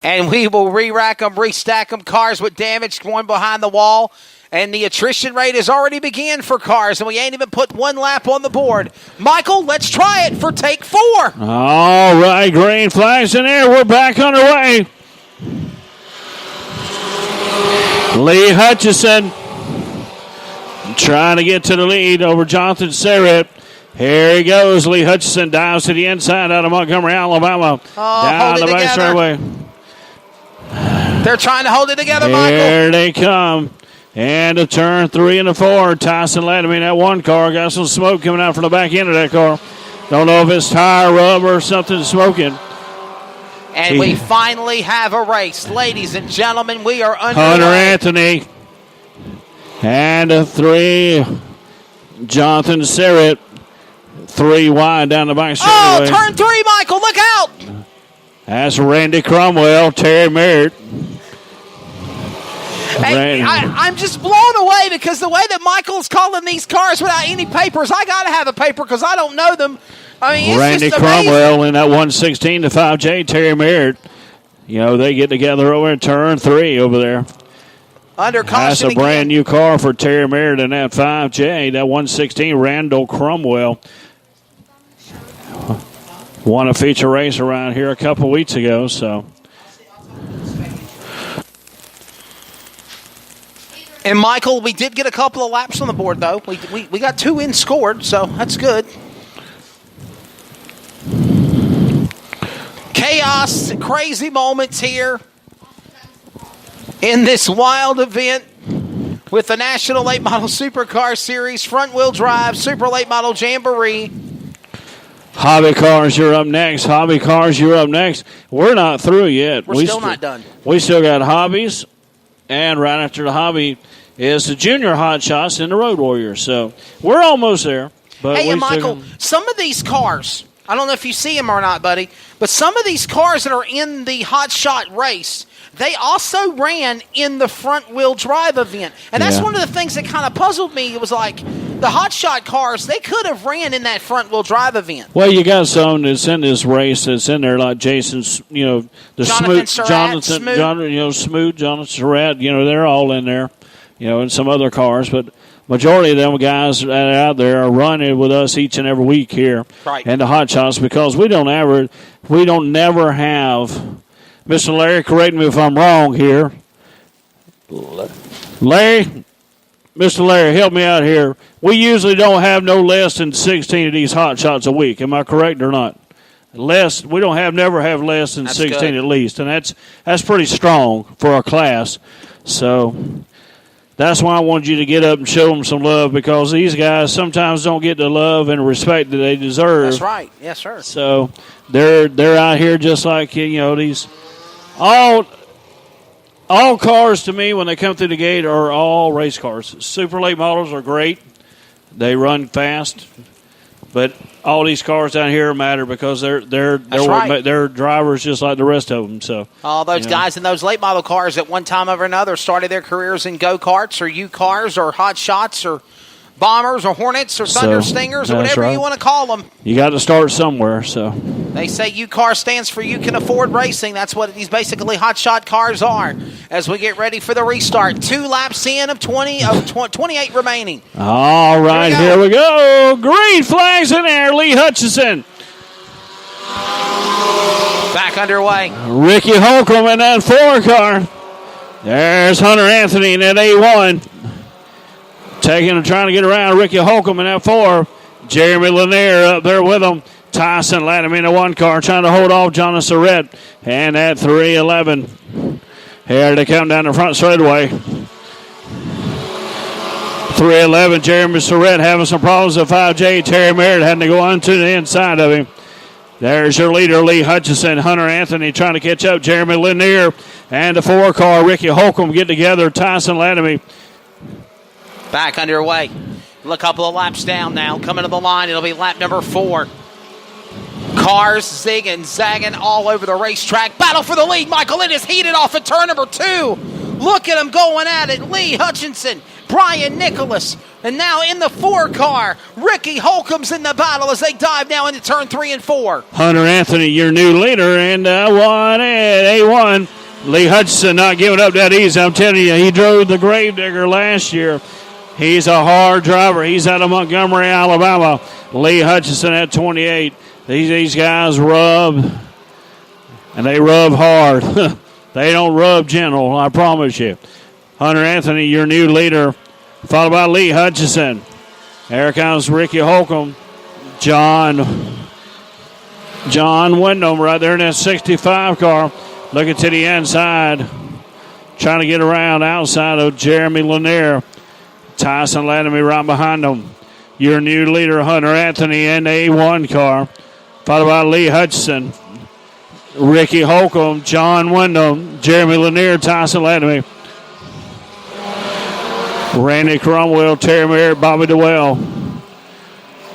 And we will re-rack them, restack them. Cars with damage going behind the wall. And the attrition rate has already begun for cars, and we ain't even put one lap on the board. Michael, let's try it for take 4. All right, green flags in there. We're back underway. Lee Hutchison trying to get to the lead over Jonathan Serrett. Here he goes. Lee Hutchison dives to the inside out of Montgomery, Alabama. Down the back straightaway. They're trying to hold it together, Michael. Here they come. And a turn 3 and a 4. Tyson Lattimore, that one car, got some smoke coming out from the back end of that car. Don't know if it's tire rub or something smoking. And we finally have a race. Ladies and gentlemen, we are underway. Hunter Anthony. And a 3. Jonathan Serrett. 3 wide down the back straightaway. Oh, turn 3, Michael. Look out. That's Randy Cromwell, Terry Merritt. Hey, I'm just blown away because the way that Michael's calling these cars without any papers, I got to have a paper because I don't know them. I mean, it's Randy just Cromwell in that 116 to 5J, Terry Merritt. You know, they get together over in turn 3 over there. Under caution. That's a brand new car for Terry Merritt in that 5J, that 116, Randall Cromwell. Won a feature race around here a couple weeks ago, so. And, Michael, we did get a couple of laps on the board, though. We got 2 in scored, so that's good. Chaos, crazy moments here in this wild event with the National Late Model Supercar Series front-wheel drive Super Late Model Jamboree. Hobby Cars, you're up next. Hobby Cars, you're up next. We're not through yet. We're still not done. We still got hobbies. And right after the hobby is the junior hot shots and the Road Warriors. So we're almost there. But hey, and Michael, some of these cars, I don't know if you see them or not, buddy, but some of these cars that are in the hot shot race, they also ran in the front-wheel drive event. And that's one of the things that kind of puzzled me. It was like the hot shot cars, they could have ran in that front-wheel drive event. Well, you got some that's in this race that's in there, like Jason's, you know, the Jonathan Surratt, you know, they're all in there, you know, and some other cars. But majority of them guys that are out there are running with us each and every week here. Right. And the hot shots, because we don't never have. Mr. Larry, correct me if I'm wrong here. Larry, Mr. Larry, help me out here. We usually don't have no less than 16 of these hot shots a week. Am I correct or not? We don't never have less than 16 at least, and that's pretty strong for our class. So that's why I wanted you to get up and show them some love, because these guys sometimes don't get the love and respect that they deserve. That's right. Yes, sir. So they're out here just like, you know, these all cars to me when they come through the gate are all race cars. Super late models are great. They run fast. But all these cars down here matter because they're drivers just like the rest of them. So all those guys in those late model cars at one time or another started their careers in go-karts or U-cars or hot shots or bombers or Hornets or Thunder Stingers or whatever you want to call them. You got to start somewhere. So they say U-car stands for you can afford racing. That's what these basically hot shot cars are. As we get ready for the restart, 2 laps in of 28 remaining. All right, here we go. Green flags in there. Lee Hutchison back underway. Ricky Holcomb in that 4 car. There's Hunter Anthony in that A1. Trying to get around Ricky Holcomb in that 4. Jeremy Lanier up there with him. Tyson Lattimore in the 1 car trying to hold off Jonathan Surratt. And that 311. Here they come down the front straightaway. 311, Jeremy Surratt having some problems at 5J. Terry Merritt having to go on to the inside of him. There's your leader, Lee Hutchison. Hunter Anthony trying to catch up. Jeremy Lanier and the 4 car, Ricky Holcomb get together. Tyson Lattimore. Back underway. A couple of laps down now. Coming to the line, it'll be lap number 4. Cars zigging, zagging all over the racetrack. Battle for the lead, Michael. It is heated off at turn number 2. Look at him going at it. Lee Hutchinson Brian Nicholas. And now in the 4 car, Ricky Holcomb's in the battle as they dive now into turn 3 and 4. Hunter Anthony, your new leader, and one at A1. Lee Hutchinson not giving up that easy. I'm telling you, he drove the Gravedigger last year. He's a hard driver. He's out of Montgomery, Alabama. Lee Hutchinson at 28. These guys rub, and they rub hard. They don't rub gentle, I promise you. Hunter Anthony, your new leader, followed by Lee Hutchinson. Here comes Ricky Holcomb. John Wyndham right there in that 65 car. Looking to the inside. Trying to get around outside of Jeremy Lanier. Tyson Latimer right behind him. Your new leader, Hunter Anthony, in the A1 car. Followed by Lee Hutchinson. Ricky Holcomb, John Wyndham, Jeremy Lanier, Tyson Latimer. Randy Cromwell, Terry Merritt, Bobby DeWell.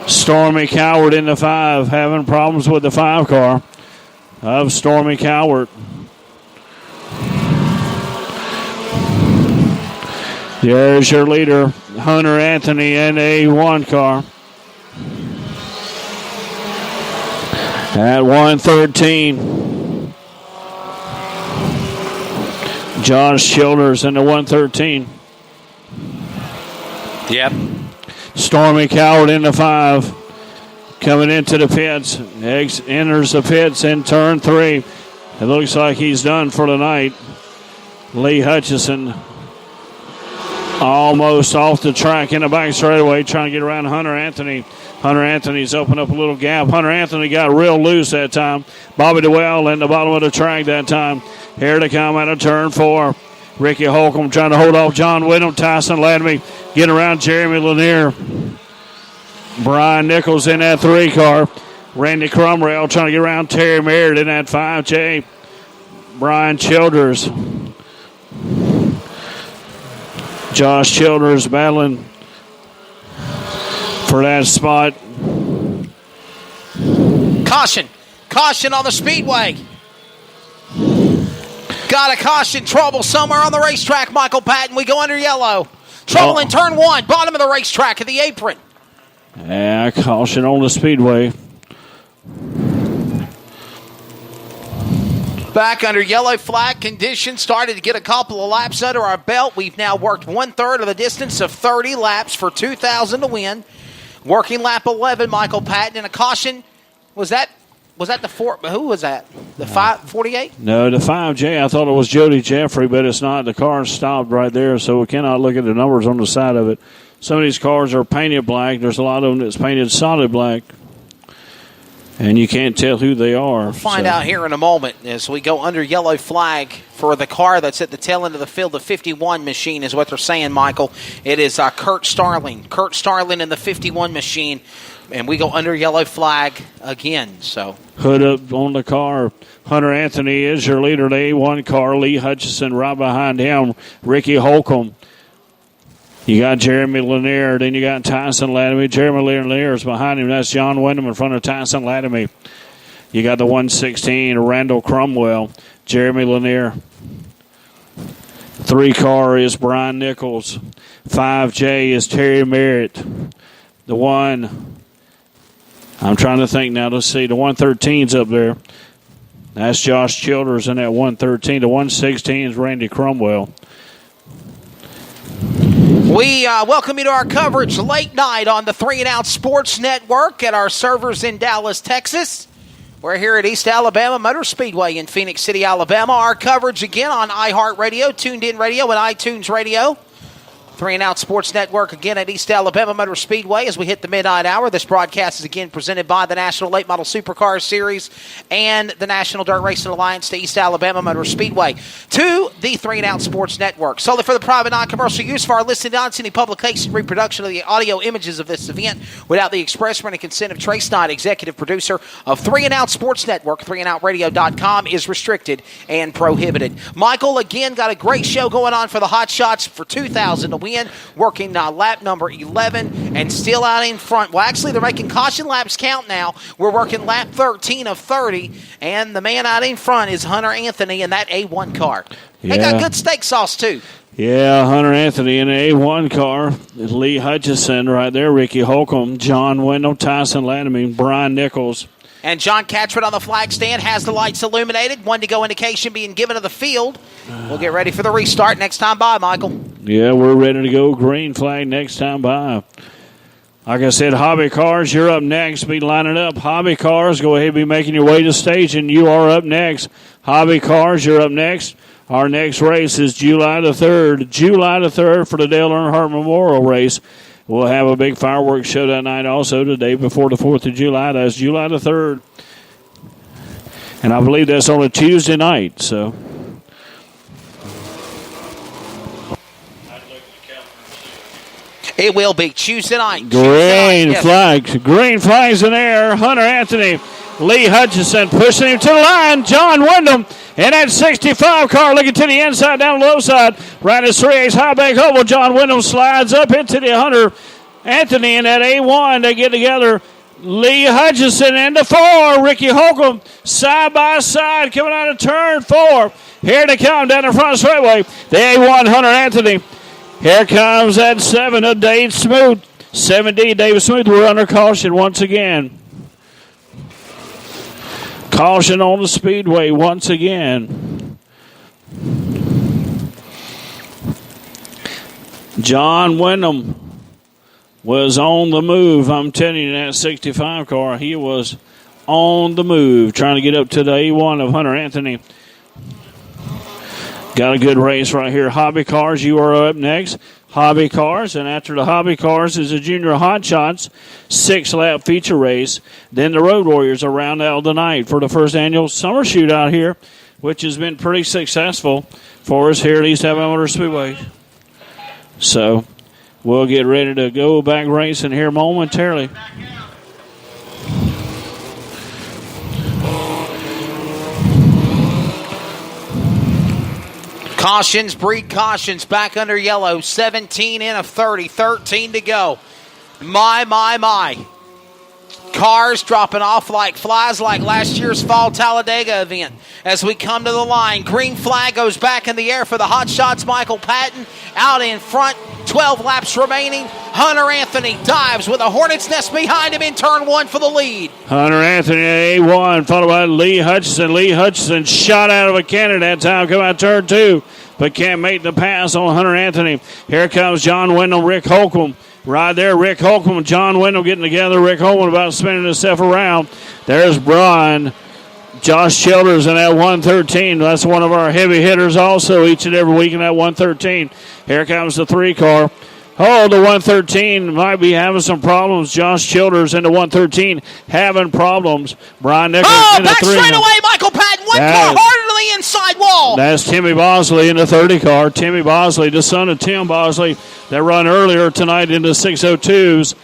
Stormy Coward in the 5, having problems with the 5 car of Stormy Coward. There's your leader, Hunter Anthony, in a 1 car. At 113. Josh Childers in the 113. Yep. Stormy Coward in the 5. Coming into the pits. Enters the pits in turn 3. It looks like he's done for the night. Lee Hutchison almost off the track in the back straightaway, trying to get around Hunter Anthony. Hunter Anthony's opened up a little gap. Hunter Anthony got real loose that time. Bobby DeWell in the bottom of the track that time. Here to come out of turn 4. Ricky Holcomb trying to hold off John Whittam. Tyson Latimer getting around Jeremy Lanier. Brian Nichols in that 3 car. Randy Cromwell trying to get around Terry Merritt in that 5J. Brian Childers. Josh Childers battling for that spot. Caution. Caution on the Speedway. Got a caution. Trouble somewhere on the racetrack, Michael Patton. We go under yellow. Trouble in turn 1. Bottom of the racetrack at the apron. Yeah, caution on the Speedway. Back under yellow flag conditions. Started to get a couple of laps under our belt. We've now worked 1/3 of the distance of 30 laps for 2,000 to win. Working lap 11, Michael Patton. And a caution. Was that the 4? Who was that? The 548? No, the 5J. I thought it was Jody Jeffrey, but it's not. The car stopped right there, so we cannot look at the numbers on the side of it. Some of these cars are painted black. There's a lot of them that's painted solid black. And you can't tell who they are. We'll find out here in a moment as we go under yellow flag for the car that's at the tail end of the field. The 51 machine is what they're saying, Michael. It is Kurt Starling. Kurt Starling in the 51 machine. And we go under yellow flag again. So hood up on the car. Hunter Anthony is your leader. The A1 car. Lee Hutchison right behind him. Ricky Holcomb. You got Jeremy Lanier, then you got Tyson Latimer. Jeremy Lanier is behind him. That's John Wyndham in front of Tyson Latimer. You got the 116, Randall Cromwell, Jeremy Lanier. 3 car is Brian Nichols. 5J is Terry Merritt. The 1, I'm trying to think now. Let's see, the 113's up there. That's Josh Childers in that 113. The 116 is Randy Cromwell. We welcome you to our coverage late night on the 3 and Out Sports Network at our servers in Dallas, Texas. We're here at East Alabama Motor Speedway in Phoenix City, Alabama. Our coverage again on iHeartRadio, Tuned In Radio, and iTunes Radio. 3 and Out Sports Network again at East Alabama Motor Speedway as we hit the midnight hour. This broadcast is again presented by the National Late Model Supercar Series and the National Dirt Racing Alliance to East Alabama Motor Speedway to the 3 and Out Sports Network. Solely for the private non-commercial use for our listening audience, any publication, reproduction of the audio images of this event without the express written consent of Trace Knight, executive producer of 3 and Out Sports Network, 3andoutradio.com, is restricted and prohibited. Michael, again, got a great show going on for the Hot Shots for 2,000 to win, working lap number 11 and still out in front. Well, actually, they're making caution laps count now. We're working lap 13 of 30, and the man out in front is Hunter Anthony in that A1 car. They got good steak sauce, too. Yeah, Hunter Anthony in an A1 car. Lee Hutchison right there, Ricky Holcomb, John Wendell, Tyson Lanamy, Brian Nichols. And John Catchford on the flag stand has the lights illuminated. 1-to-go indication being given to the field. We'll get ready for the restart next time by, Michael. Yeah, we're ready to go. Green flag next time by. Like I said, Hobby Cars, you're up next. Be lining up. Hobby Cars, go ahead and be making your way to station. You are up next. Hobby Cars, you're up next. Our next race is July the 3rd. July the 3rd for the Dale Earnhardt Memorial Race. We'll have a big fireworks show that night also, the day before the 4th of July. That's July the 3rd. And I believe that's on a Tuesday night, so. It will be Tuesday night. Green flags. Green flags in the air. Hunter Anthony, Lee Hutchison pushing him to the line. John Wyndham in that 65 car looking to the inside, down the low side. Right as 3A's high bank oval. John Wyndham slides up into the Hunter Anthony in that A1. They get together. Lee Hutchison into 4. Ricky Holcomb side by side coming out of turn 4. Here they come down the front straightaway. The A1 Hunter Anthony. Here comes that 7 of Dave Smoot. 7D David Smoot. We're under caution once again. Caution on the Speedway once again. John Wyndham was on the move. I'm telling you, that 65 car, he was on the move, trying to get up to the A1 of Hunter Anthony. Got a good race right here. Hobby Cars, you are up next. Hobby Cars, and after the Hobby Cars is the Junior Hot Shots 6-lap feature race. Then the Road Warriors are round out the night for the first annual summer shootout here, which has been pretty successful for us here at East Alabama Motor Speedway. So we'll get ready to go back racing here momentarily. Cautions, breed cautions, back under yellow. 17 in of 30, 13 to go. My. Cars dropping off like flies like last year's Fall Talladega event. As we come to the line, green flag goes back in the air for the Hot Shots. Michael Patton out in front, 12 laps remaining. Hunter Anthony dives with a hornet's nest behind him in turn 1 for the lead. Hunter Anthony A1, followed by Lee Hutchison. Lee Hutchison shot out of a cannon that time, come out turn 2, but can't make the pass on Hunter Anthony. Here comes John Wyndham, Rick Holcomb. Right there, Rick Holcomb and John Wyndham getting together. Rick Holcomb about spinning himself around. There's Brian. Josh Childers in that 113. That's one of our heavy hitters also each and every week in that 113. Here comes the 3 car. Oh, the 113 might be having some problems. Josh Childers in the 113 having problems. Brian Nichols in the 3. Back straight away, Michael Patton. One car harder to the inside wall. That's Timmy Bosley in the 30 car. Timmy Bosley, the son of Tim Bosley, that run earlier tonight in the 602s.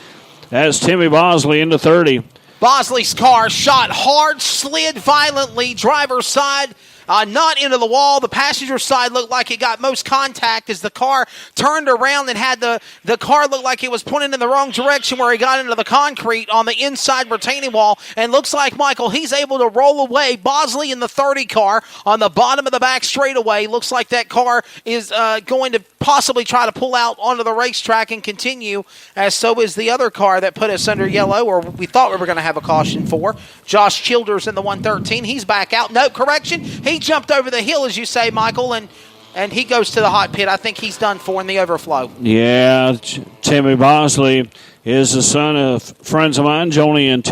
That's Timmy Bosley in the 30. Bosley's car shot hard, slid violently, driver's side. Not into the wall. The passenger side looked like it got most contact as the car turned around and had the car look like it was pointing in the wrong direction where he got into the concrete on the inside retaining wall. And looks like, Michael, he's able to roll away. Bosley in the 30 car on the bottom of the back straightaway. Looks like that car is going to possibly try to pull out onto the racetrack and continue, as so is the other car that put us under yellow, or we thought we were going to have a caution for. Josh Childers in the 113. He's back out. No, correction. He jumped over the hill, as you say, Michael, and he goes to the hot pit. I think he's done for in the overflow. Yeah, Timmy Bosley is the son of friends of mine, Joni and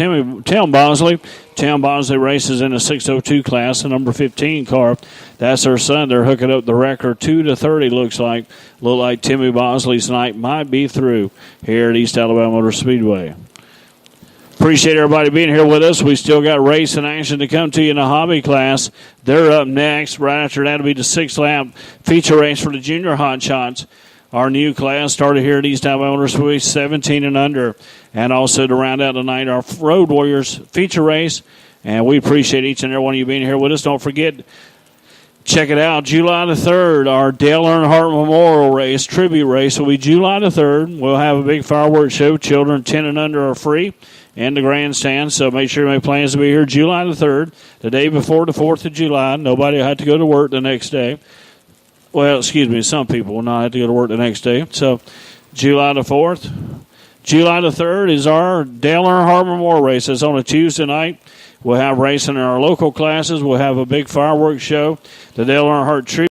Tim Bosley. Tim Bosley races in the 602 class, the number 15 car. That's their son. They're hooking up the record 2-30, looks like. Look like Timmy Bosley's night might be through here at East Alabama Motor Speedway. Appreciate everybody being here with us. We still got racing action to come to you in the hobby class. They're up next. Right after that will be the 6-lap feature race for the junior hot shots. Our new class started here at East Alabama Motor Speedway, 17 and under. And also to round out tonight, our Road Warriors feature race. And we appreciate each and every one of you being here with us. Don't forget, check it out, July the 3rd, our Dale Earnhardt Memorial Race, tribute race, will be July the 3rd. We'll have a big fireworks show. Children 10 and under are free in the grandstand, so make sure you make plans to be here July the 3rd, the day before the 4th of July. Nobody will have to go to work the next day. Well, excuse me, some people will not have to go to work the next day. So July the 4th. July the 3rd is our Dale Earnhardt Memorial Race. It's on a Tuesday night. We'll have racing in our local classes. We'll have a big fireworks show. The Dale Earnhardt Tribute